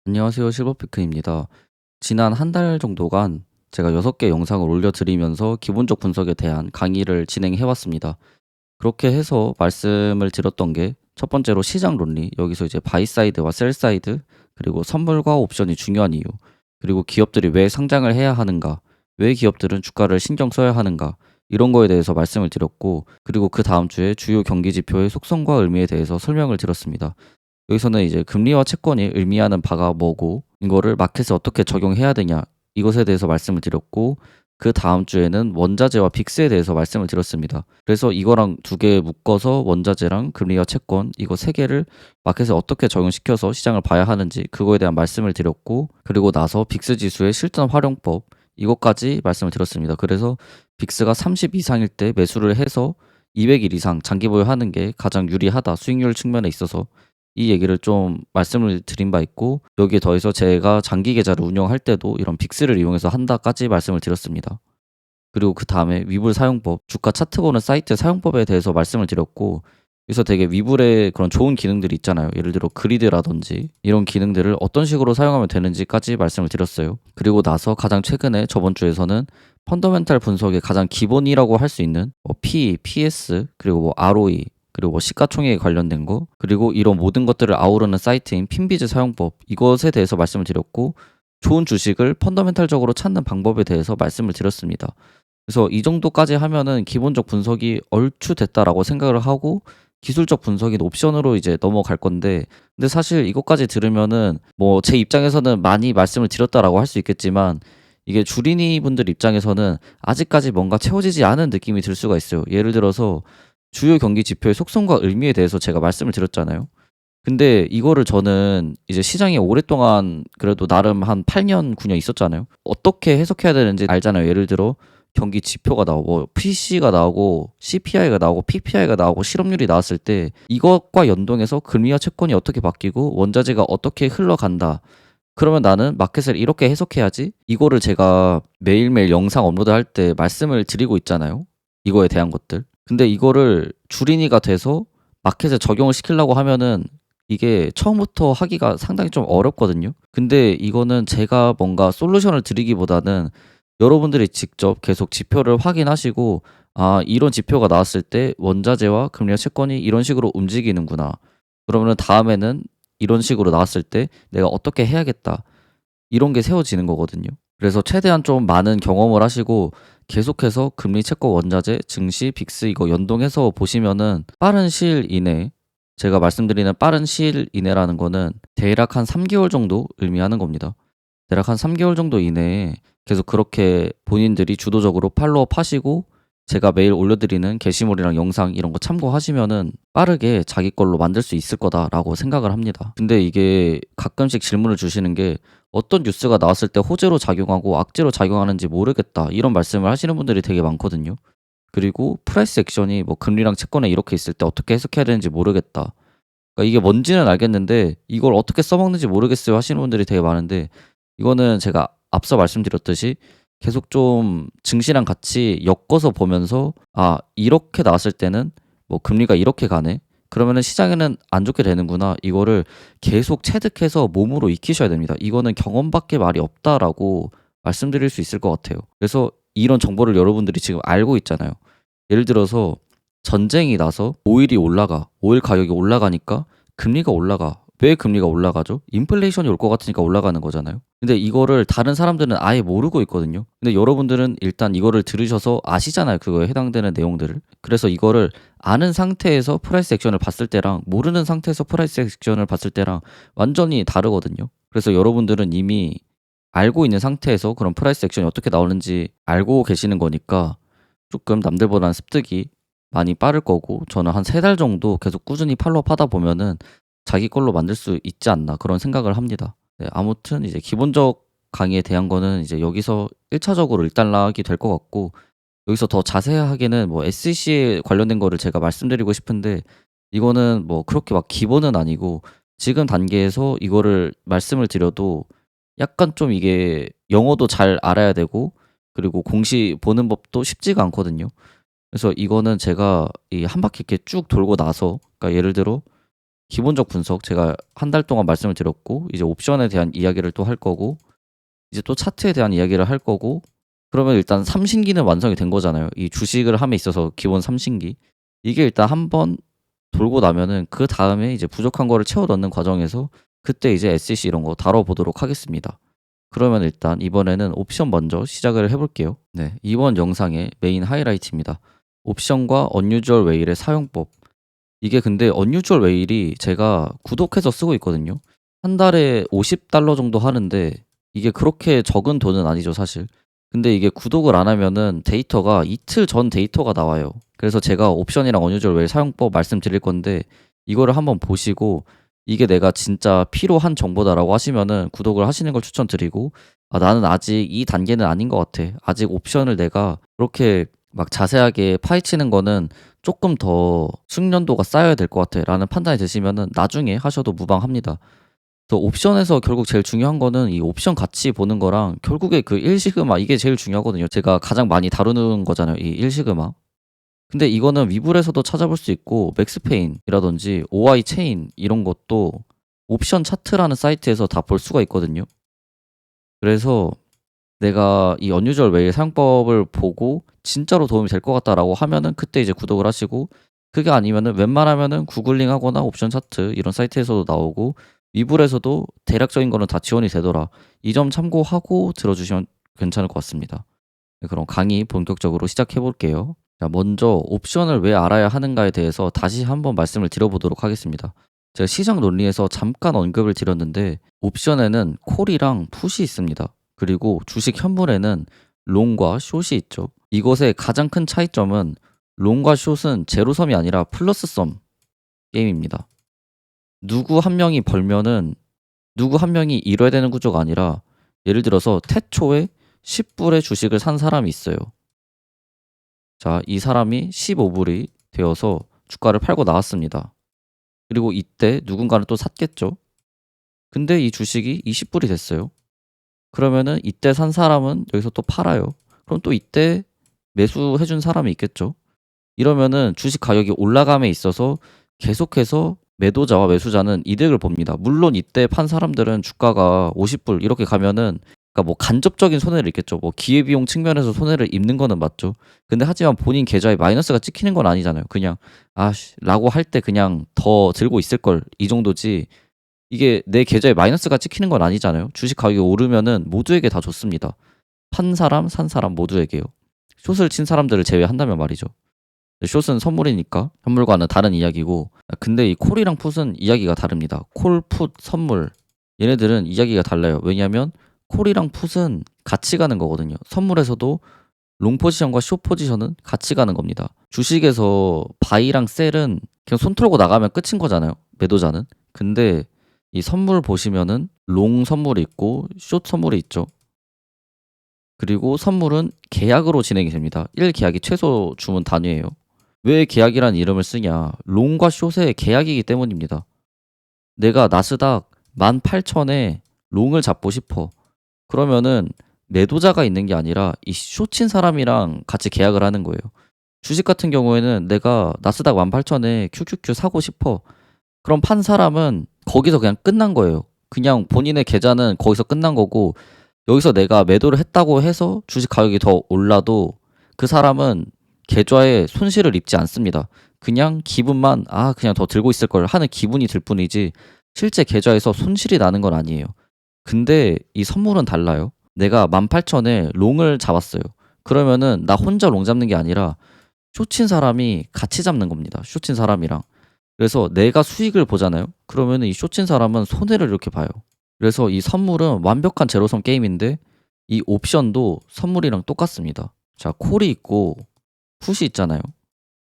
안녕하세요. 실버피크입니다. 지난 한 달 정도간 제가 6개 영상을 올려드리면서 기본적 분석에 대한 강의를 진행해 왔습니다. 그렇게 해서 말씀을 드렸던 게 첫 번째로 시장 논리, 여기서 이제 바이 사이드와 셀 사이드, 그리고 선물과 옵션이 중요한 이유, 그리고 기업들이 왜 상장을 해야 하는가, 왜 기업들은 주가를 신경 써야 하는가, 이런 거에 대해서 말씀을 드렸고, 그리고 그 다음 주에 주요 경기 지표의 속성과 의미에 대해서 설명을 드렸습니다. 여기서는 이제 금리와 채권이 의미하는 바가 뭐고 이거를 마켓에 어떻게 적용해야 되냐 이것에 대해서 말씀을 드렸고, 그 다음 주에는 원자재와 빅스에 대해서 말씀을 드렸습니다. 그래서 이거랑 두 개 묶어서 원자재랑 금리와 채권 이거 세 개를 마켓에 어떻게 적용시켜서 시장을 봐야 하는지 그거에 대한 말씀을 드렸고, 그리고 나서 빅스 지수의 실전 활용법 이것까지 말씀을 드렸습니다. 그래서 빅스가 30 이상일 때 매수를 해서 200일 이상 장기 보유하는 게 가장 유리하다, 수익률 측면에 있어서 이 얘기를 좀 말씀을 드린 바 있고, 여기에 더해서 제가 장기 계좌를 운영할 때도 이런 빅스를 이용해서 한다까지 말씀을 드렸습니다. 그리고 그 다음에 위불 사용법, 주가 차트 보는 사이트 사용법에 대해서 말씀을 드렸고, 여기서 되게 위불의 그런 좋은 기능들이 있잖아요. 예를 들어 그리드라든지 이런 기능들을 어떤 식으로 사용하면 되는지까지 말씀을 드렸어요. 그리고 나서 가장 최근에 저번 주에서는 펀더멘탈 분석의 가장 기본이라고 할 수 있는 P, PS, 그리고 ROE, 그리고 시가총액에 관련된 거, 그리고 이런 모든 것들을 아우르는 사이트인 핀비즈 사용법 이것에 대해서 말씀을 드렸고, 좋은 주식을 펀더멘탈적으로 찾는 방법에 대해서 말씀을 드렸습니다. 그래서 이 정도까지 하면은 기본적 분석이 얼추 됐다라고 생각을 하고, 기술적 분석인 옵션으로 이제 넘어갈 건데, 근데 사실 이것까지 들으면은 뭐 제 입장에서는 많이 말씀을 드렸다라고 할 수 있겠지만, 이게 주린이 분들 입장에서는 아직까지 뭔가 채워지지 않은 느낌이 들 수가 있어요. 예를 들어서 주요 경기 지표의 속성과 의미에 대해서 제가 말씀을 드렸잖아요. 근데 이거를 저는 이제 시장에 오랫동안 그래도 나름 한 8년, 9년 있었잖아요. 어떻게 해석해야 되는지 알잖아요. 예를 들어 경기 지표가 나오고 PC가 나오고 CPI가 나오고 PPI가 나오고 실업률이 나왔을 때 이것과 연동해서 금리와 채권이 어떻게 바뀌고 원자재가 어떻게 흘러간다. 그러면 나는 마켓을 이렇게 해석해야지. 이거를 제가 매일매일 영상 업로드할 때 말씀을 드리고 있잖아요. 이거에 대한 것들. 근데 이거를 주린이가 돼서 마켓에 적용을 시키려고 하면은 이게 처음부터 하기가 상당히 좀 어렵거든요. 근데 이거는 제가 뭔가 솔루션을 드리기보다는 여러분들이 직접 계속 지표를 확인하시고, 아, 이런 지표가 나왔을 때 원자재와 금리와 채권이 이런 식으로 움직이는구나. 그러면은 다음에는 이런 식으로 나왔을 때 내가 어떻게 해야겠다. 이런 게 세워지는 거거든요. 그래서 최대한 좀 많은 경험을 하시고 계속해서 금리, 채권, 원자재, 증시, 빅스 이거 연동해서 보시면은 빠른 시일 이내, 제가 말씀드리는 빠른 시일 이내라는 거는 대략 한 3개월 정도 의미하는 겁니다. 대략 한 3개월 정도 이내에 계속 그렇게 본인들이 주도적으로 팔로업 하시고, 제가 매일 올려드리는 게시물이랑 영상 이런 거 참고하시면은 빠르게 자기 걸로 만들 수 있을 거다라고 생각을 합니다. 근데 이게 가끔씩 질문을 주시는 게, 어떤 뉴스가 나왔을 때 호재로 작용하고 악재로 작용하는지 모르겠다 이런 말씀을 하시는 분들이 되게 많거든요. 그리고 프라이스 액션이 뭐 금리랑 채권에 이렇게 있을 때 어떻게 해석해야 되는지 모르겠다. 그러니까 이게 뭔지는 알겠는데 이걸 어떻게 써먹는지 모르겠어요 하시는 분들이 되게 많은데, 이거는 제가 앞서 말씀드렸듯이 계속 좀 증시랑 같이 엮어서 보면서, 아, 이렇게 나왔을 때는 뭐 금리가 이렇게 가네. 그러면은 시장에는 안 좋게 되는구나. 이거를 계속 체득해서 몸으로 익히셔야 됩니다. 이거는 경험밖에 말이 없다라고 말씀드릴 수 있을 것 같아요. 그래서 이런 정보를 여러분들이 지금 알고 있잖아요. 예를 들어서 전쟁이 나서 오일이 올라가. 오일 가격이 올라가니까 금리가 올라가. 왜 금리가 올라가죠? 인플레이션이 올 것 같으니까 올라가는 거잖아요. 근데 이거를 다른 사람들은 아예 모르고 있거든요. 근데 여러분들은 일단 이거를 들으셔서 아시잖아요. 그거에 해당되는 내용들을. 그래서 이거를 아는 상태에서 프라이스 액션을 봤을 때랑 모르는 상태에서 프라이스 액션을 봤을 때랑 완전히 다르거든요. 그래서 여러분들은 이미 알고 있는 상태에서 그런 프라이스 액션이 어떻게 나오는지 알고 계시는 거니까 조금 남들보다는 습득이 많이 빠를 거고, 저는 한 3달 정도 계속 꾸준히 팔로우업 하다 보면은 자기 걸로 만들 수 있지 않나 그런 생각을 합니다. 네, 아무튼 이제 기본적 강의에 대한 거는 이제 여기서 1차적으로 일단락이 될 것 같고, 여기서 더 자세하게는 뭐 SEC에 관련된 거를 제가 말씀드리고 싶은데, 이거는 뭐 그렇게 막 기본은 아니고 지금 단계에서 이거를 말씀을 드려도 약간 좀 이게 영어도 잘 알아야 되고, 그리고 공시 보는 법도 쉽지가 않거든요. 그래서 이거는 제가 이 한 바퀴 이렇게 쭉 돌고 나서, 그러니까 예를 들어 기본적 분석 제가 한 달 동안 말씀을 드렸고 이제 옵션에 대한 이야기를 또 할 거고 이제 또 차트에 대한 이야기를 할 거고 그러면 일단 삼신기는 완성이 된 거잖아요. 이 주식을 함에 있어서 기본 삼신기. 이게 일단 한번 돌고 나면은 그다음에 이제 부족한 거를 채워 넣는 과정에서 그때 이제 SEC 이런 거 다뤄보도록 하겠습니다. 그러면 일단 이번에는 옵션 먼저 시작을 해볼게요. 네, 이번 영상의 메인 하이라이트입니다. 옵션과 언유주얼 웨일의 사용법. 이게 근데 언유주얼 웨일이 제가 구독해서 쓰고 있거든요. 한 달에 $50 정도 하는데 이게 그렇게 적은 돈은 아니죠, 사실. 근데 이게 구독을 안 하면은 데이터가 이틀 전 데이터가 나와요. 그래서 제가 옵션이랑 언유주얼 웨일 사용법 말씀드릴 건데 이거를 한번 보시고 이게 내가 진짜 필요한 정보다라고 하시면은 구독을 하시는 걸 추천드리고 아, 나는 아직 이 단계는 아닌 것 같아. 아직 옵션을 내가 그렇게 막 자세하게 파헤치는 거는 조금 더 숙련도가 쌓여야 될 것 같아 라는 판단이 드시면은 나중에 하셔도 무방합니다. 또 옵션에서 결국 제일 중요한 거는 이 옵션 가치 보는 거랑 결국에 그 1시그마 이게 제일 중요하거든요. 제가 가장 많이 다루는 거잖아요. 이 1시그마. 근데 이거는 위불에서도 찾아볼 수 있고 맥스페인이라든지 OI 체인 이런 것도 옵션 차트라는 사이트에서 다 볼 수가 있거든요. 그래서 내가 이 언유저얼 웨일 사용법을 보고 진짜로 도움이 될 것 같다라고 하면은 그때 이제 구독을 하시고 그게 아니면은 웬만하면은 구글링 하거나 옵션 차트 이런 사이트에서도 나오고 위불에서도 대략적인 거는 다 지원이 되더라. 이 점 참고하고 들어주시면 괜찮을 것 같습니다. 네, 그럼 강의 본격적으로 시작해 볼게요. 자, 먼저 옵션을 왜 알아야 하는가에 대해서 다시 한번 말씀을 드려보도록 하겠습니다. 제가 시장 논리에서 잠깐 언급을 드렸는데 옵션에는 콜이랑 풋이 있습니다. 그리고 주식 현물에는 롱과 숏이 있죠. 이것의 가장 큰 차이점은 롱과 숏은 제로섬이 아니라 플러스섬 게임입니다. 누구 한 명이 벌면은 누구 한 명이 이뤄야 되는 구조가 아니라 예를 들어서 태초에 10불의 주식을 산 사람이 있어요. 자, 이 사람이 15불이 되어서 주가를 팔고 나왔습니다. 그리고 이때 누군가는 또 샀겠죠. 근데 이 주식이 20불이 됐어요. 그러면은 이때 산 사람은 여기서 또 팔아요. 그럼 또 이때 매수해준 사람이 있겠죠. 이러면은 주식 가격이 올라감에 있어서 계속해서 매도자와 매수자는 이득을 봅니다. 물론 이때 판 사람들은 주가가 50불 이렇게 가면은 그러니까 뭐 간접적인 손해를 입겠죠. 뭐 기회비용 측면에서 손해를 입는 거는 맞죠. 근데 하지만 본인 계좌에 마이너스가 찍히는 건 아니잖아요. 그냥 아씨 라고 할 때 그냥 더 들고 있을 걸 이 정도지. 이게 내 계좌에 마이너스가 찍히는 건 아니잖아요. 주식 가격이 오르면은 모두에게 다 좋습니다. 판 사람, 산 사람 모두에게요. 숏을 친 사람들을 제외한다면 말이죠. 숏은 선물이니까 현물과는 다른 이야기고 근데 이 콜이랑 풋은 이야기가 다릅니다. 콜, 풋, 선물 얘네들은 이야기가 달라요. 왜냐하면 콜이랑 풋은 같이 가는 거거든요. 선물에서도 롱 포지션과 숏 포지션은 같이 가는 겁니다. 주식에서 바이랑 셀은 그냥 손 털고 나가면 끝인 거잖아요. 매도자는. 근데 이 선물 보시면은 롱 선물이 있고 숏 선물이 있죠. 그리고 선물은 계약으로 진행이 됩니다. 1계약이 최소 주문 단위예요. 왜 계약이란 이름을 쓰냐? 롱과 숏의 계약이기 때문입니다. 내가 나스닥 18,000에 롱을 잡고 싶어. 그러면은 매도자가 있는 게 아니라 이 숏친 사람이랑 같이 계약을 하는 거예요. 주식 같은 경우에는 내가 나스닥 18,000에 QQQ 사고 싶어. 그럼 판 사람은 거기서 그냥 끝난 거예요. 그냥 본인의 계좌는 거기서 끝난 거고 여기서 내가 매도를 했다고 해서 주식 가격이 더 올라도 그 사람은 계좌에 손실을 입지 않습니다. 그냥 기분만 그냥 더 들고 있을 걸 하는 기분이 들 뿐이지 실제 계좌에서 손실이 나는 건 아니에요. 근데 이 선물은 달라요. 내가 18,000에 롱을 잡았어요. 그러면은 나 혼자 롱 잡는 게 아니라 숏친 사람이 같이 잡는 겁니다. 숏친 사람이랑. 그래서 내가 수익을 보잖아요. 그러면 이 숏친 사람은 손해를 이렇게 봐요. 그래서 이 선물은 완벽한 제로섬 게임인데 이 옵션도 선물이랑 똑같습니다. 자, 콜이 있고 풋이 있잖아요.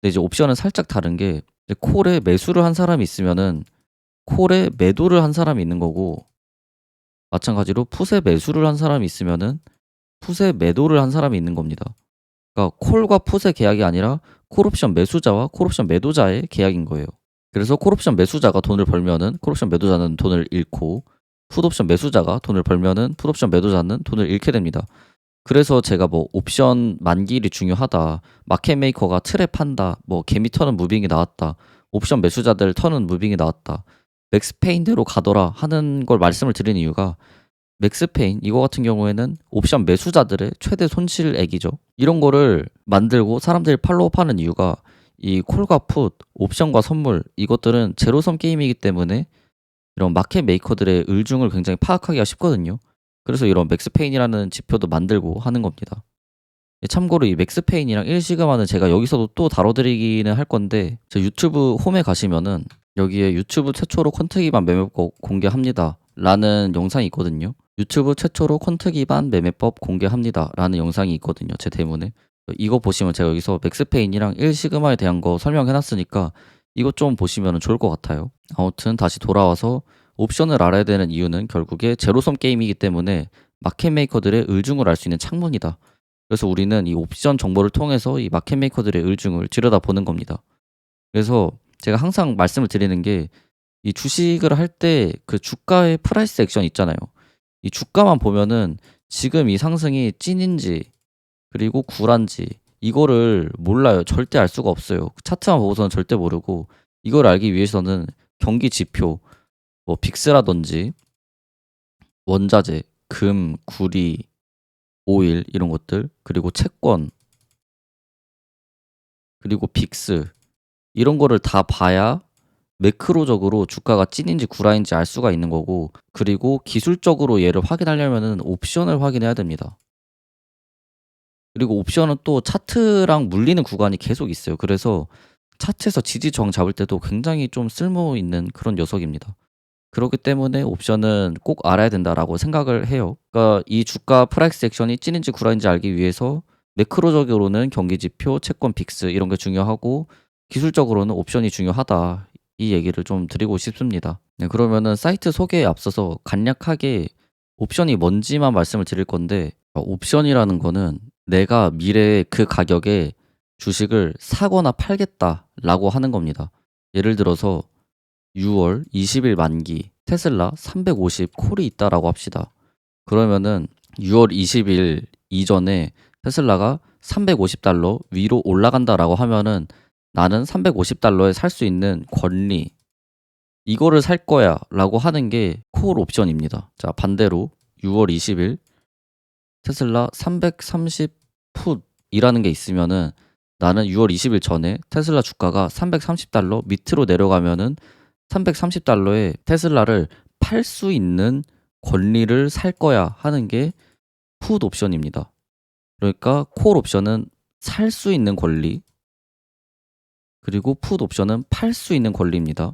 근데 이제 옵션은 살짝 다른 게 이제 콜에 매수를 한 사람이 있으면은 콜에 매도를 한 사람이 있는 거고 마찬가지로 풋에 매수를 한 사람이 있으면은 풋에 매도를 한 사람이 있는 겁니다. 그러니까 콜과 풋의 계약이 아니라 콜옵션 매수자와 콜옵션 매도자의 계약인 거예요. 그래서 콜옵션 매수자가 돈을 벌면은 콜옵션 매도자는 돈을 잃고 풋옵션 매수자가 돈을 벌면은 풋옵션 매도자는 돈을 잃게 됩니다. 그래서 제가 뭐 옵션 만기일이 중요하다, 마켓 메이커가 틀에 판다, 뭐 개미 터는 무빙이 나왔다, 옵션 매수자들 턴은 무빙이 나왔다. 맥스페인대로 가더라 하는 걸 말씀을 드리는 이유가 맥스페인 이거 같은 경우에는 옵션 매수자들의 최대 손실액이죠. 이런 거를 만들고 사람들이 팔로우하는 이유가 이 콜과 풋, 옵션과 선물 이것들은 제로섬 게임이기 때문에 이런 마켓 메이커들의 을중을 굉장히 파악하기가 쉽거든요. 그래서 이런 맥스페인이라는 지표도 만들고 하는 겁니다. 참고로 이 맥스페인이랑 1시그마는 제가 여기서도 또 다뤄드리기는 할 건데 제 유튜브 홈에 가시면은 여기에 유튜브 최초로 퀀트 기반 매매법 공개합니다 라는 영상이 있거든요. 유튜브 최초로 퀀트 기반 매매법 공개합니다 라는 영상이 있거든요. 제 대문에 이거 보시면 제가 여기서 맥스페인이랑 1시그마에 대한 거 설명해놨으니까 이거 좀 보시면 좋을 것 같아요. 아무튼 다시 돌아와서 옵션을 알아야 되는 이유는 결국에 제로섬 게임이기 때문에 마켓 메이커들의 을중을 알 수 있는 창문이다. 그래서 우리는 이 옵션 정보를 통해서 이 마켓 메이커들의 을중을 들여다보는 겁니다. 그래서 제가 항상 말씀을 드리는 게 이 주식을 할 때 그 주가의 프라이스 액션 있잖아요. 이 주가만 보면은 지금 이 상승이 찐인지 그리고 구란지 이거를 몰라요. 절대 알 수가 없어요. 차트만 보고서는 절대 모르고 이걸 알기 위해서는 경기 지표, 뭐 빅스라든지 원자재, 금, 구리, 오일 이런 것들 그리고 채권 그리고 빅스 이런 거를 다 봐야 매크로적으로 주가가 찐인지 구라인지 알 수가 있는 거고 그리고 기술적으로 얘를 확인하려면은 옵션을 확인해야 됩니다. 그리고 옵션은 또 차트랑 물리는 구간이 계속 있어요. 그래서 차트에서 지지 저항 잡을 때도 굉장히 좀 쓸모 있는 그런 녀석입니다. 그렇기 때문에 옵션은 꼭 알아야 된다라고 생각을 해요. 그러니까 이 주가 프라이스 액션이 찐인지 구라인지 알기 위해서 매크로적으로는 경기지표, 채권 빅스 이런 게 중요하고 기술적으로는 옵션이 중요하다. 이 얘기를 좀 드리고 싶습니다. 네, 그러면은 사이트 소개에 앞서서 간략하게 옵션이 뭔지만 말씀을 드릴 건데 옵션이라는 거는 내가 미래에 그 가격에 주식을 사거나 팔겠다라고 하는 겁니다. 예를 들어서 6월 20일 만기 테슬라 350 콜이 있다라고 합시다. 그러면은 6월 20일 이전에 테슬라가 350달러 위로 올라간다라고 하면은 나는 350달러에 살 수 있는 권리 이거를 살 거야 라고 하는 게 콜 옵션입니다. 자, 반대로 6월 20일 테슬라 330 풋이라는 게 있으면은 나는 6월 20일 전에 테슬라 주가가 330달러 밑으로 내려가면은 330달러에 테슬라를 팔 수 있는 권리를 살 거야 하는 게 풋 옵션입니다. 그러니까 콜 옵션은 살 수 있는 권리 그리고 풋 옵션은 팔 수 있는 권리입니다.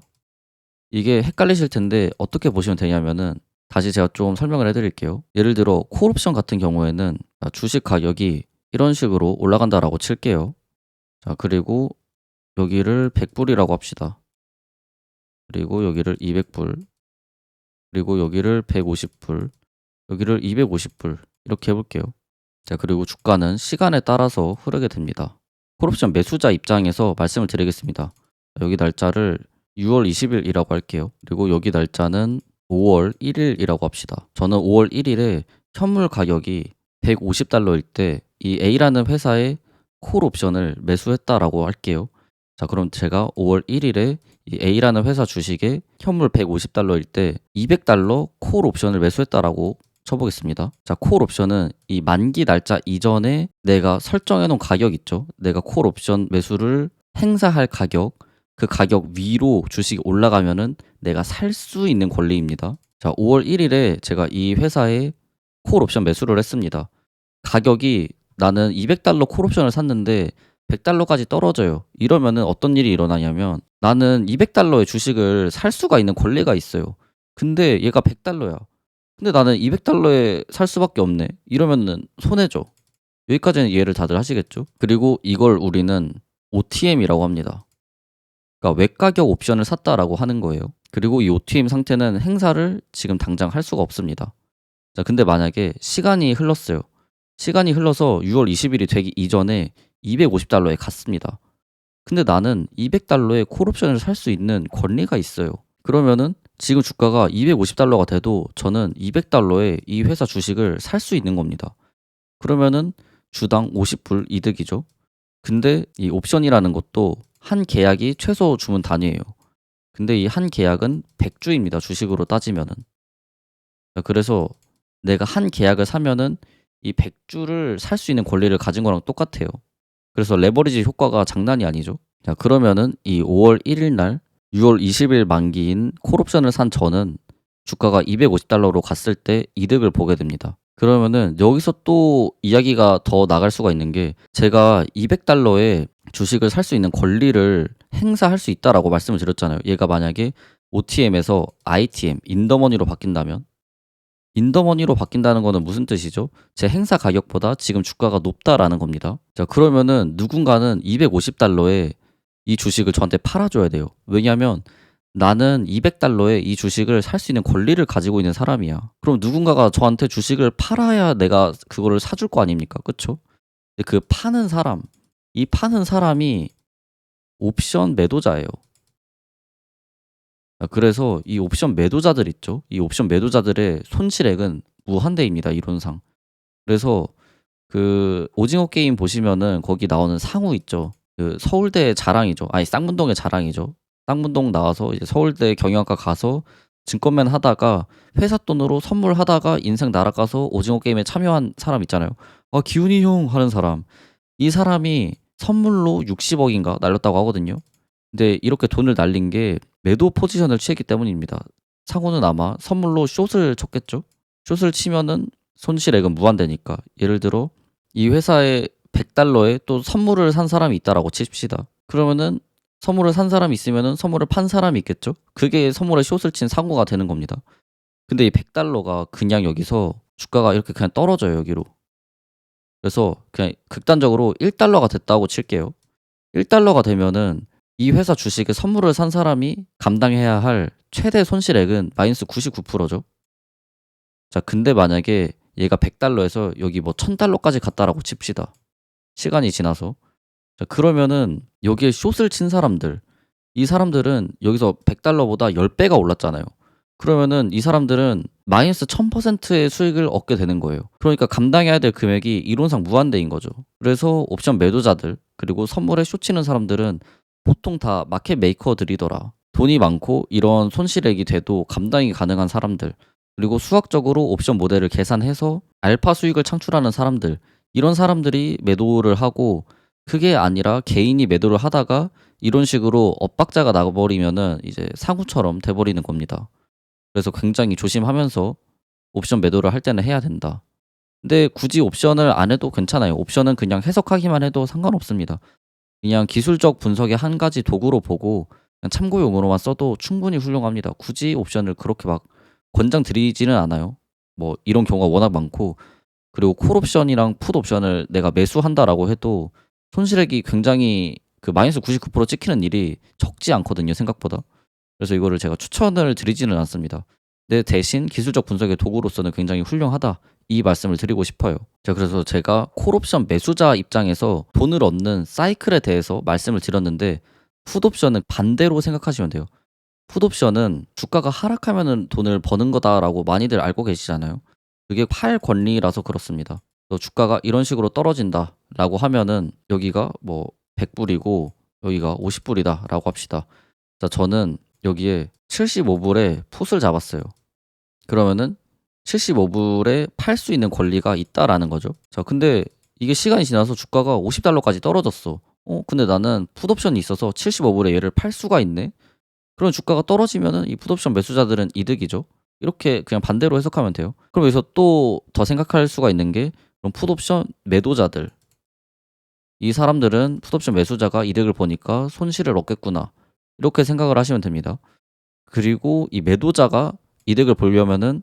이게 헷갈리실 텐데 어떻게 보시면 되냐면은 다시 제가 좀 설명을 해드릴게요. 예를 들어 콜 옵션 같은 경우에는 주식 가격이 이런 식으로 올라간다라고 칠게요. 자, 그리고 여기를 100불이라고 합시다. 그리고 여기를 200불, 그리고 여기를 150불, 여기를 250불 이렇게 해볼게요. 자, 그리고 주가는 시간에 따라서 흐르게 됩니다. 콜옵션 매수자 입장에서 말씀을 드리겠습니다. 여기 날짜를 6월 20일이라고 할게요. 그리고 여기 날짜는 5월 1일이라고 합시다. 저는 5월 1일에 현물 가격이 150달러일 때 이 A라는 회사의 콜 옵션을 매수했다라고 할게요. 자, 그럼 제가 5월 1일에 이 A라는 회사 주식에 현물 150달러일 때 200달러 콜 옵션을 매수했다라고 쳐보겠습니다. 자, 콜 옵션은 이 만기 날짜 이전에 내가 설정해 놓은 가격 있죠. 내가 콜 옵션 매수를 행사할 가격, 그 가격 위로 주식이 올라가면은 내가 살 수 있는 권리입니다. 자, 5월 1일에 제가 이 회사에 콜 옵션 매수를 했습니다. 가격이 나는 200달러 콜 옵션을 샀는데 100달러까지 떨어져요. 이러면은 어떤 일이 일어나냐면 나는 200달러의 주식을 살 수가 있는 권리가 있어요. 근데 얘가 100달러야. 근데 나는 200달러에 살 수밖에 없네. 이러면은 손해죠. 여기까지는 이해를 다들 하시겠죠? 그리고 이걸 우리는 OTM이라고 합니다. 그러니까 외가격 옵션을 샀다라고 하는 거예요. 그리고 이 OTM 상태는 행사를 지금 당장 할 수가 없습니다. 자, 근데 만약에 시간이 흘렀어요. 시간이 흘러서 6월 20일이 되기 이전에 250달러에 갔습니다. 근데 나는 200달러에 콜옵션을 살 수 있는 권리가 있어요. 그러면은 지금 주가가 250달러가 돼도 저는 200달러에 이 회사 주식을 살 수 있는 겁니다. 그러면은 주당 50불 이득이죠. 근데 이 옵션이라는 것도 한 계약이 최소 주문 단위예요. 근데 이 한 계약은 100주입니다. 주식으로 따지면은. 그래서 내가 한 계약을 사면은 이 100주를 살 수 있는 권리를 가진 거랑 똑같아요. 그래서 레버리지 효과가 장난이 아니죠. 자, 그러면은 이 5월 1일 날 6월 20일 만기인 콜옵션을 산 저는 주가가 $250로 갔을 때 이득을 보게 됩니다. 그러면은 여기서 또 이야기가 더 나갈 수가 있는 게, 제가 $200에 주식을 살 수 있는 권리를 행사할 수 있다라고 말씀을 드렸잖아요. 얘가 만약에 OTM에서 ITM, 인더머니로 바뀐다면, 인더머니로 바뀐다는 거는 무슨 뜻이죠? 제 행사 가격보다 지금 주가가 높다라는 겁니다. 자, 그러면은 누군가는 $250에 이 주식을 저한테 팔아줘야 돼요. 왜냐하면 나는 $200에 이 주식을 살 수 있는 권리를 가지고 있는 사람이야. 그럼 누군가가 저한테 주식을 팔아야 내가 그거를 사줄 거 아닙니까? 그쵸? 근데 그 파는 사람, 이 파는 사람이 옵션 매도자예요. 그래서 이 옵션 매도자들 있죠. 이 옵션 매도자들의 손실액은 무한대입니다, 이론상. 그래서 그 오징어 게임 보시면은 거기 나오는 상우 있죠. 그 서울대 자랑이죠. 아니, 쌍문동의 자랑이죠. 쌍문동 나와서 이제 서울대 경영학과 가서 증권맨 하다가 회사 돈으로 선물하다가 인생 날아가서 오징어 게임에 참여한 사람 있잖아요. 아, 기훈이 형 하는 사람. 이 사람이 선물로 60억인가 날렸다고 하거든요. 근데 이렇게 돈을 날린 게 매도 포지션을 취했기 때문입니다. 상호는 아마 선물로 숏을 쳤겠죠? 숏을 치면은 손실액은 무한대니까. 예를 들어 이 회사에 $100에 또 선물을 산 사람이 있다라고 칩시다. 그러면은 선물을 산 사람이 있으면은 선물을 판 사람이 있겠죠? 그게 선물에 숏을 친 상호가 되는 겁니다. 근데 이 $100가 그냥 여기서 주가가 이렇게 그냥 떨어져요, 여기로. 그래서 그냥 극단적으로 $1가 됐다고 칠게요. $1가 되면은 이 회사 주식에 선물을 산 사람이 감당해야 할 최대 손실액은 마이너스 99%죠. 자, 근데 만약에 얘가 $100에서 여기 뭐 $1000까지 갔다라고 칩시다. 시간이 지나서. 자, 그러면은 여기에 숏을 친 사람들, 이 사람들은 여기서 $100보다 10배가 올랐잖아요. 그러면은 이 사람들은 마이너스 1000%의 수익을 얻게 되는 거예요. 그러니까 감당해야 될 금액이 이론상 무한대인 거죠. 그래서 옵션 매도자들, 그리고 선물에 숏 치는 사람들은 보통 다 마켓 메이커들이더라. 돈이 많고 이런 손실액이 돼도 감당이 가능한 사람들, 그리고 수학적으로 옵션 모델을 계산해서 알파 수익을 창출하는 사람들, 이런 사람들이 매도를 하고, 그게 아니라 개인이 매도를 하다가 이런 식으로 엇박자가 나버리면은 이제 상우처럼 돼버리는 겁니다. 그래서 굉장히 조심하면서 옵션 매도를 할 때는 해야 된다. 근데 굳이 옵션을 안 해도 괜찮아요. 옵션은 그냥 해석하기만 해도 상관없습니다. 그냥 기술적 분석의 한 가지 도구로 보고 그냥 참고용으로만 써도 충분히 훌륭합니다. 굳이 옵션을 그렇게 막 권장드리지는 않아요. 뭐 이런 경우가 워낙 많고, 그리고 콜옵션이랑 풋옵션을 내가 매수한다라고 해도 손실액이 굉장히 그 마이너스 99% 찍히는 일이 적지 않거든요, 생각보다. 그래서 이거를 제가 추천을 드리지는 않습니다. 근데 대신 기술적 분석의 도구로서는 굉장히 훌륭하다, 이 말씀을 드리고 싶어요. 자, 그래서 제가 콜옵션 매수자 입장에서 돈을 얻는 사이클에 대해서 말씀을 드렸는데, 풋옵션은 반대로 생각하시면 돼요. 풋옵션은 주가가 하락하면은 돈을 버는 거다라고 많이들 알고 계시잖아요. 그게 팔 권리라서 그렇습니다. 주가가 이런 식으로 떨어진다라고 하면은 여기가 뭐 100불이고 여기가 50불이다라고 합시다. 자, 저는 여기에 75불에 풋을 잡았어요. 그러면은 75불에 팔 수 있는 권리가 있다라는 거죠. 자, 근데 이게 시간이 지나서 주가가 $50까지 떨어졌어. 근데 나는 풋옵션이 있어서 75불에 얘를 팔 수가 있네. 그럼 주가가 떨어지면은 이 풋옵션 매수자들은 이득이죠. 이렇게 그냥 반대로 해석하면 돼요. 그럼 여기서 또 더 생각할 수가 있는 게, 그럼 풋옵션 매도자들, 이 사람들은 풋옵션 매수자가 이득을 보니까 손실을 얻겠구나, 이렇게 생각을 하시면 됩니다. 그리고 이 매도자가 이득을 보려면은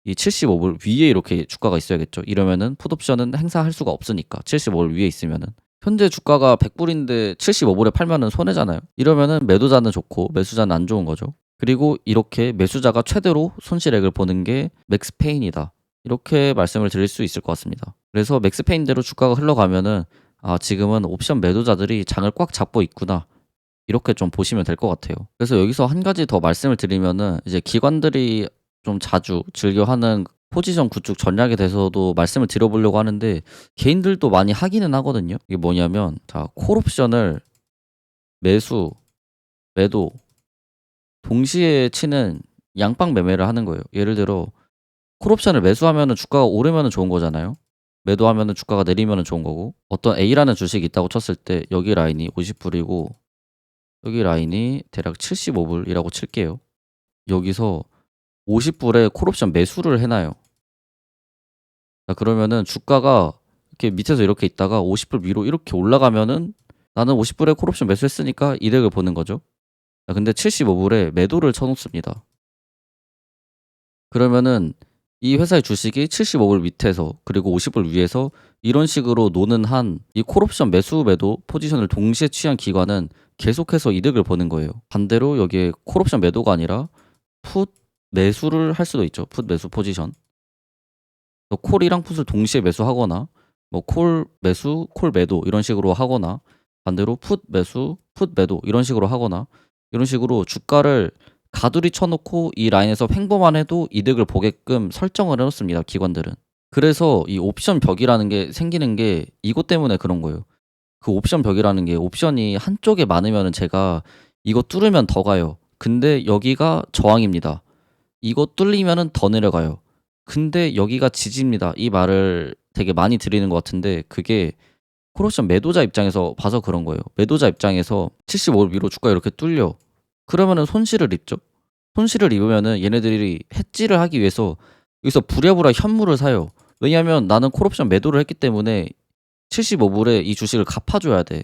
이 75불 위에 이렇게 주가가 있어야겠죠. 이러면은 풋옵션은 행사할 수가 없으니까, 75불 위에 있으면은. 현재 주가가 100불인데 75불에 팔면은 손해잖아요. 이러면은 매도자는 좋고 매수자는 안 좋은 거죠. 그리고 이렇게 매수자가 최대로 손실액을 보는 게 맥스페인이다, 이렇게 말씀을 드릴 수 있을 것 같습니다. 그래서 맥스페인대로 주가가 흘러가면은, 아, 지금은 옵션 매도자들이 장을 꽉 잡고 있구나, 이렇게 좀 보시면 될 것 같아요. 그래서 여기서 한 가지 더 말씀을 드리면은, 이제 기관들이 좀 자주 즐겨하는 포지션 구축 전략에 대해서도 말씀을 드려보려고 하는데, 개인들도 많이 하기는 하거든요. 이게 뭐냐면, 자, 콜옵션을 매수, 매도 동시에 치는 양방 매매를 하는 거예요. 예를 들어 콜옵션을 매수하면은 주가가 오르면은 좋은 거잖아요. 매도하면은 주가가 내리면은 좋은 거고, 어떤 A라는 주식이 있다고 쳤을 때 여기 라인이 50불이고 여기 라인이 대략 75불이라고 칠게요. 여기서 50불에 콜옵션 매수를 해놔요. 자, 그러면은 주가가 이렇게 밑에서 이렇게 있다가 50불 위로 이렇게 올라가면은 나는 50불에 콜옵션 매수했으니까 이득을 보는 거죠. 자, 근데 75불에 매도를 쳐놓습니다. 그러면은 이 회사의 주식이 75불 밑에서 그리고 50불 위에서 이런 식으로 노는 한 이 콜옵션 매수 매도 포지션을 동시에 취한 기관은 계속해서 이득을 보는 거예요. 반대로 여기에 콜옵션 매도가 아니라 풋 매수를 할 수도 있죠. 풋 매수 포지션. 또 콜이랑 풋을 동시에 매수하거나 뭐 콜 매수, 콜 매도 이런 식으로 하거나, 반대로 풋 매수, 풋 매도 이런 식으로 하거나, 이런 식으로 주가를 가두리 쳐놓고 이 라인에서 횡보만 해도 이득을 보게끔 설정을 해놓습니다, 기관들은. 그래서 이 옵션 벽이라는 게 생기는 게 이것 때문에 그런 거예요. 그 옵션 벽이라는 게 옵션이 한쪽에 많으면은 제가 이거 뚫으면 더 가요. 근데 여기가 저항입니다. 이거 뚫리면은 더 내려가요. 근데 여기가 지지입니다. 이 말을 되게 많이 드리는 것 같은데 그게 콜옵션 매도자 입장에서 봐서 그런 거예요. 매도자 입장에서 75를 위로 주가 이렇게 뚫려. 그러면은 손실을 입죠. 손실을 입으면은 얘네들이 해지를 하기 위해서 여기서 부랴부랴 현물을 사요. 왜냐하면 나는 콜옵션 매도를 했기 때문에 75불에 이 주식을 갚아줘야 돼.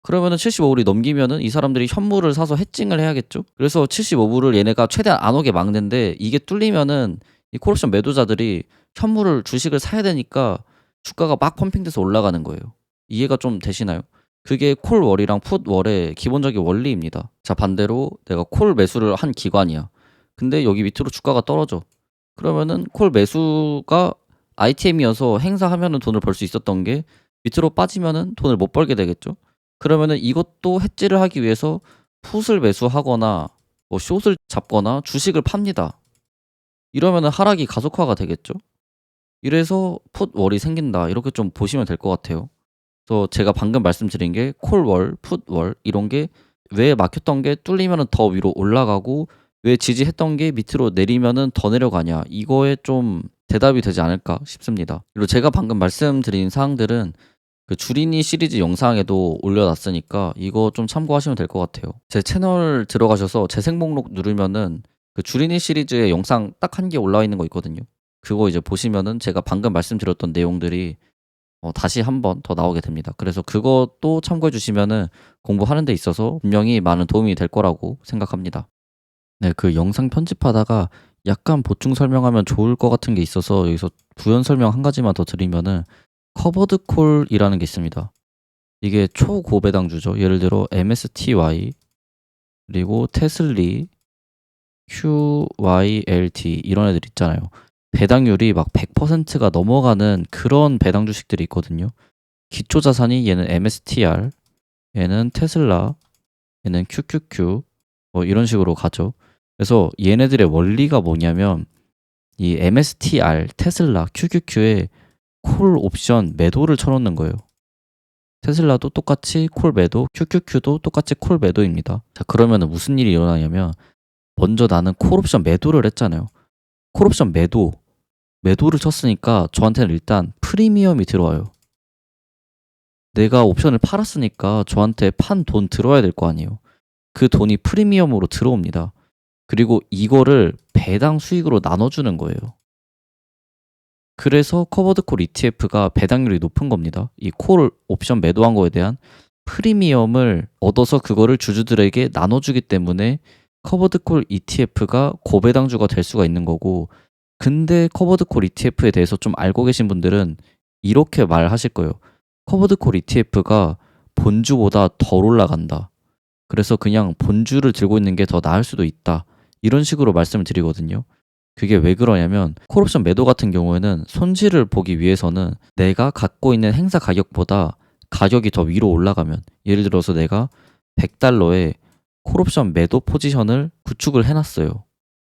그러면은 75불이 넘기면은 이 사람들이 현물을 사서 해칭을 해야겠죠. 그래서 75불을 얘네가 최대한 안 오게 막는데 이게 뚫리면은 이 콜옵션 매도자들이 현물을 주식을 사야 되니까 주가가 막 펌핑돼서 올라가는 거예요. 이해가 좀 되시나요? 그게 콜월이랑 풋월의 기본적인 원리입니다. 자, 반대로 내가 콜 매수를 한 기관이야. 근데 여기 밑으로 주가가 떨어져. 그러면은 콜 매수가 아이템이어서 행사하면은 돈을 벌 수 있었던 게 밑으로 빠지면은 돈을 못 벌게 되겠죠. 그러면은 이것도 해지를 하기 위해서 풋을 매수하거나 뭐 숏을 잡거나 주식을 팝니다. 이러면은 하락이 가속화가 되겠죠. 이래서 풋월이 생긴다, 이렇게 좀 보시면 될 것 같아요. 그래서 제가 방금 말씀드린 게 콜월, 풋월 이런 게 왜 막혔던 게 뚫리면은 더 위로 올라가고 왜 지지했던 게 밑으로 내리면은 더 내려가냐, 이거에 좀 대답이 되지 않을까 싶습니다. 그리고 제가 방금 말씀드린 사항들은 그 주린이 시리즈 영상에도 올려놨으니까 이거 좀 참고하시면 될 것 같아요. 제 채널 들어가셔서 재생 목록 누르면은 그 주린이 시리즈의 영상 딱 한 개 올라와 있는 거 있거든요. 그거 이제 보시면은 제가 방금 말씀드렸던 내용들이 다시 한 번 더 나오게 됩니다. 그래서 그것도 참고해 주시면은 공부하는 데 있어서 분명히 많은 도움이 될 거라고 생각합니다. 네, 그 영상 편집하다가 약간 보충 설명하면 좋을 것 같은 게 있어서 여기서 부연 설명 한 가지만 더 드리면은 커버드 콜이라는 게 있습니다. 이게 초고배당주죠. 예를 들어 MSTY 그리고 테슬리, QYLT 이런 애들 있잖아요. 배당률이 막 100%가 넘어가는 그런 배당 주식들이 있거든요. 기초 자산이 얘는 MSTR, 얘는 테슬라, 얘는 QQQ 뭐 이런 식으로 가죠. 그래서 얘네들의 원리가 뭐냐면 이 MSTR, 테슬라, QQQ에 콜 옵션 매도를 쳐놓는 거예요. 테슬라도 똑같이 콜 매도, QQQ도 똑같이 콜 매도입니다. 자, 그러면 무슨 일이 일어나냐면 먼저 나는 콜 옵션 매도를 했잖아요. 콜 옵션 매도를 쳤으니까 저한테는 일단 프리미엄이 들어와요. 내가 옵션을 팔았으니까 저한테 판 돈 들어야 될 거 아니에요. 그 돈이 프리미엄으로 들어옵니다. 그리고 이거를 배당 수익으로 나눠주는 거예요. 그래서 커버드 콜 ETF가 배당률이 높은 겁니다. 이 콜 옵션 매도한 거에 대한 프리미엄을 얻어서 그거를 주주들에게 나눠주기 때문에 커버드 콜 ETF가 고배당주가 될 수가 있는 거고, 근데 커버드 콜 ETF에 대해서 좀 알고 계신 분들은 이렇게 말하실 거예요. 커버드 콜 ETF가 본주보다 덜 올라간다. 그래서 그냥 본주를 들고 있는 게 더 나을 수도 있다. 이런 식으로 말씀을 드리거든요. 그게 왜 그러냐면 콜옵션 매도 같은 경우에는 손실을 보기 위해서는 내가 갖고 있는 행사 가격보다 가격이 더 위로 올라가면, 예를 들어서 내가 100달러에 콜옵션 매도 포지션을 구축을 해놨어요.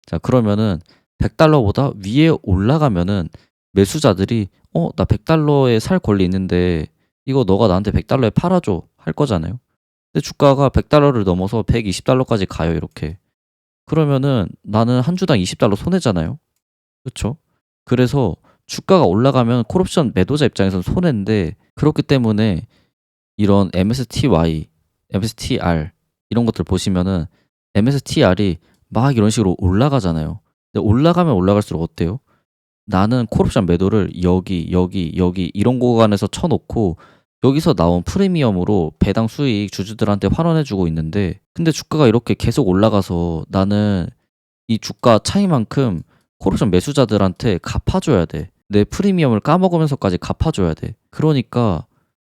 자, 그러면은 100달러보다 위에 올라가면은 매수자들이 나 100달러에 살 권리 있는데 이거 너가 나한테 100달러에 팔아줘 할 거잖아요. 근데 주가가 $100를 넘어서 $120까지 가요, 이렇게. 그러면은 나는 한 주당 $20 손해잖아요. 그쵸? 그래서 주가가 올라가면 콜옵션 매도자 입장에서는 손해인데, 그렇기 때문에 이런 MSTY, MSTR 이런 것들 보시면은 MSTR이 막 이런 식으로 올라가잖아요. 근데 올라가면 올라갈수록 어때요? 나는 콜옵션 매도를 여기 이런 구간에서 쳐놓고 여기서 나온 프리미엄으로 배당 수익 주주들한테 환원해주고 있는데, 근데 주가가 이렇게 계속 올라가서 나는 이 주가 차이만큼 콜옵션 매수자들한테 갚아줘야 돼. 내 프리미엄을 까먹으면서까지 갚아줘야 돼. 그러니까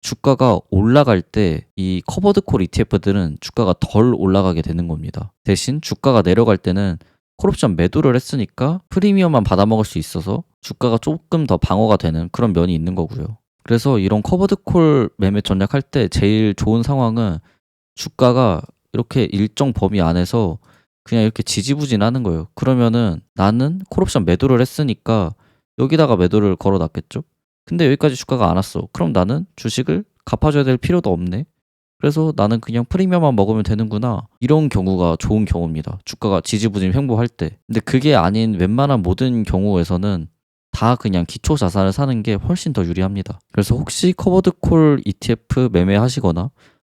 주가가 올라갈 때 이 커버드 콜 ETF들은 주가가 덜 올라가게 되는 겁니다. 대신 주가가 내려갈 때는 콜옵션 매도를 했으니까 프리미엄만 받아먹을 수 있어서 주가가 조금 더 방어가 되는 그런 면이 있는 거고요. 그래서 이런 커버드 콜 매매 전략할 때 제일 좋은 상황은 주가가 이렇게 일정 범위 안에서 그냥 이렇게 지지부진하는 거예요. 그러면은 나는 콜옵션 매도를 했으니까 여기다가 매도를 걸어놨겠죠? 근데 여기까지 주가가 안 왔어. 그럼 나는 주식을 갚아줘야 될 필요도 없네. 그래서 나는 그냥 프리미엄만 먹으면 되는구나. 이런 경우가 좋은 경우입니다. 주가가 지지부진 횡보할 때. 근데 그게 아닌 웬만한 모든 경우에서는 다 그냥 기초 자산을 사는 게 훨씬 더 유리합니다. 그래서 혹시 커버드 콜 ETF 매매하시거나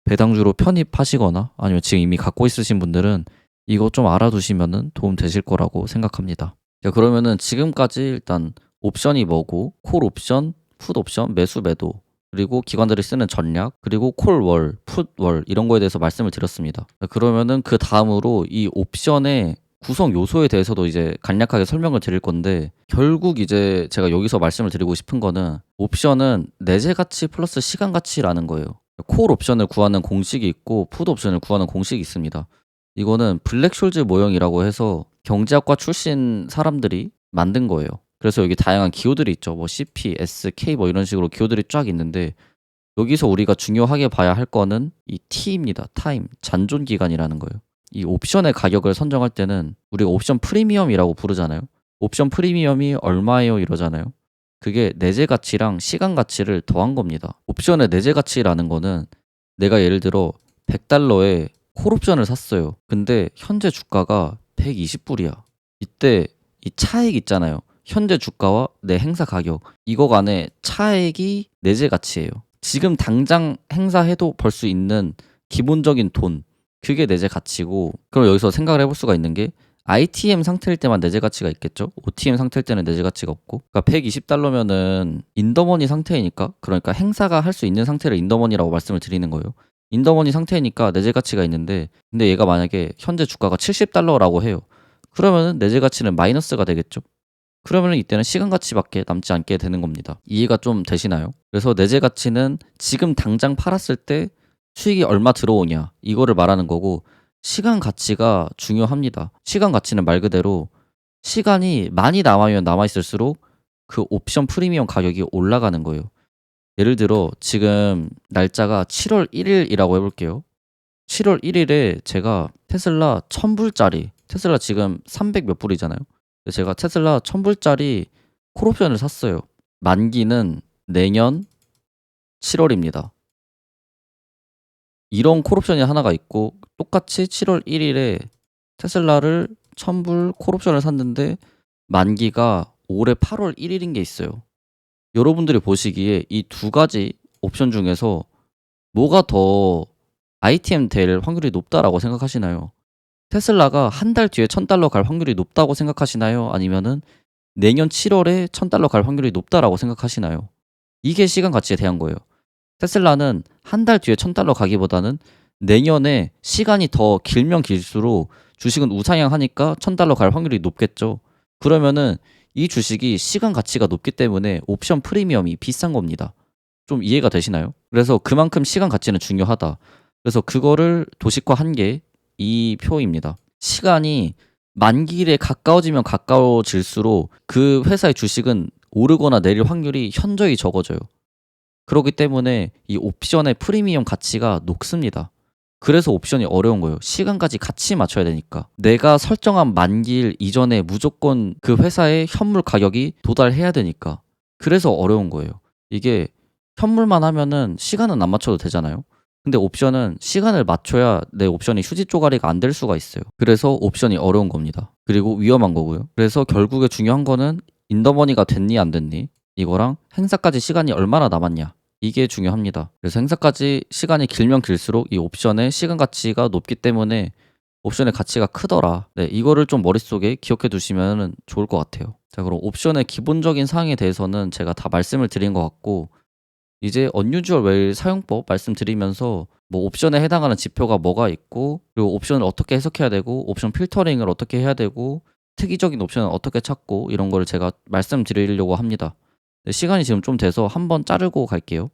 배당주로 편입하시거나 아니면 지금 이미 갖고 있으신 분들은 이거 좀 알아두시면 도움 되실 거라고 생각합니다. 자, 그러면은 지금까지 일단 옵션이 뭐고, 콜 옵션, 풋 옵션, 매수 매도, 그리고 기관들이 쓰는 전략, 그리고 콜월, 풋월 이런 거에 대해서 말씀을 드렸습니다. 자, 그러면은 그 다음으로 이 옵션의 구성 요소에 대해서도 이제 간략하게 설명을 드릴 건데, 결국 이제 제가 여기서 말씀을 드리고 싶은 거는 옵션은 내재 가치 플러스 시간 가치라는 거예요. 콜 옵션을 구하는 공식이 있고 풋 옵션을 구하는 공식이 있습니다. 이거는 블랙숄즈 모형이라고 해서 경제학과 출신 사람들이 만든 거예요. 그래서 여기 다양한 기호들이 있죠. 뭐 CP, S, K 뭐 이런 식으로 기호들이 쫙 있는데, 여기서 우리가 중요하게 봐야 할 거는 이 T입니다. 타임, 잔존 기간이라는 거예요. 이 옵션의 가격을 선정할 때는 우리가 옵션 프리미엄이라고 부르잖아요. 옵션 프리미엄이 얼마예요 이러잖아요. 그게 내재 가치랑 시간 가치를 더한 겁니다. 옵션의 내재 가치라는 거는 내가 예를 들어 $100에 콜옵션을 샀어요. 근데 현재 주가가 120불이야. 이때 이 차액 있잖아요. 현재 주가와 내 행사 가격, 이거 간의 차액이 내재 가치예요. 지금 당장 행사해도 벌 수 있는 기본적인 돈, 그게 내재 가치고, 그럼 여기서 생각을 해볼 수가 있는 게 ITM 상태일 때만 내재 가치가 있겠죠? OTM 상태일 때는 내재 가치가 없고, 그러니까 $120면은 인더머니 상태이니까, 그러니까 행사가 할 수 있는 상태를 인더머니라고 말씀을 드리는 거예요. 인더머니 상태이니까 내재 가치가 있는데, 근데 얘가 만약에 현재 주가가 $70라고 해요. 그러면은 내재 가치는 마이너스가 되겠죠? 그러면 이때는 시간 가치밖에 남지 않게 되는 겁니다. 이해가 좀 되시나요? 그래서 내재 가치는 지금 당장 팔았을 때 수익이 얼마 들어오냐, 이거를 말하는 거고, 시간 가치가 중요합니다. 시간 가치는 말 그대로 시간이 많이 남아면 남아있을수록 그 옵션 프리미엄 가격이 올라가는 거예요. 예를 들어 지금 날짜가 7월 1일이라고 해볼게요. 7월 1일에 제가 테슬라 1000불짜리, 테슬라 지금 300 몇 불이잖아요. 제가 테슬라 1000불짜리 콜옵션을 샀어요. 만기는 내년 7월입니다. 이런 콜옵션이 하나가 있고, 똑같이 7월 1일에 테슬라를 1000불 콜옵션을 샀는데 만기가 올해 8월 1일인 게 있어요. 여러분들이 보시기에 이 두 가지 옵션 중에서 뭐가 더 ITM 될 확률이 높다라고 생각하시나요? 테슬라가 한 달 뒤에 $1000 갈 확률이 높다고 생각하시나요? 아니면은 내년 7월에 $1000 갈 확률이 높다라고 생각하시나요? 이게 시간 가치에 대한 거예요. 테슬라는 한 달 뒤에 $1000 가기보다는 내년에 시간이 더 길면 길수록 주식은 우상향하니까 $1000 갈 확률이 높겠죠. 그러면은 이 주식이 시간 가치가 높기 때문에 옵션 프리미엄이 비싼 겁니다. 좀 이해가 되시나요? 그래서 그만큼 시간 가치는 중요하다. 그래서 그거를 도식화한 게 이 표입니다. 시간이 만기일에 가까워지면 가까워질수록 그 회사의 주식은 오르거나 내릴 확률이 현저히 적어져요. 그렇기 때문에 이 옵션의 프리미엄 가치가 높습니다. 그래서 옵션이 어려운 거예요. 시간까지 같이 맞춰야 되니까. 내가 설정한 만기일 이전에 무조건 그 회사의 현물 가격이 도달해야 되니까. 그래서 어려운 거예요. 이게 현물만 하면은 시간은 안 맞춰도 되잖아요. 근데 옵션은 시간을 맞춰야 내 옵션이 휴지 쪼가리가 안 될 수가 있어요. 그래서 옵션이 어려운 겁니다. 그리고 위험한 거고요. 그래서 결국에 중요한 거는 인더머니가 됐니 안 됐니 이거랑 행사까지 시간이 얼마나 남았냐 이게 중요합니다. 그래서 행사까지 시간이 길면 길수록 이 옵션의 시간 가치가 높기 때문에 옵션의 가치가 크더라. 네, 이거를 좀 머릿속에 기억해 두시면 좋을 것 같아요. 자, 그럼 옵션의 기본적인 사항에 대해서는 제가 다 말씀을 드린 것 같고, 이제 unusual whale 사용법 말씀드리면서 뭐 옵션에 해당하는 지표가 뭐가 있고, 그리고 옵션을 어떻게 해석해야 되고, 옵션 필터링을 어떻게 해야 되고, 특이적인 옵션을 어떻게 찾고, 이런 거를 제가 말씀드리려고 합니다. 네, 시간이 지금 좀 돼서 한번 자르고 갈게요.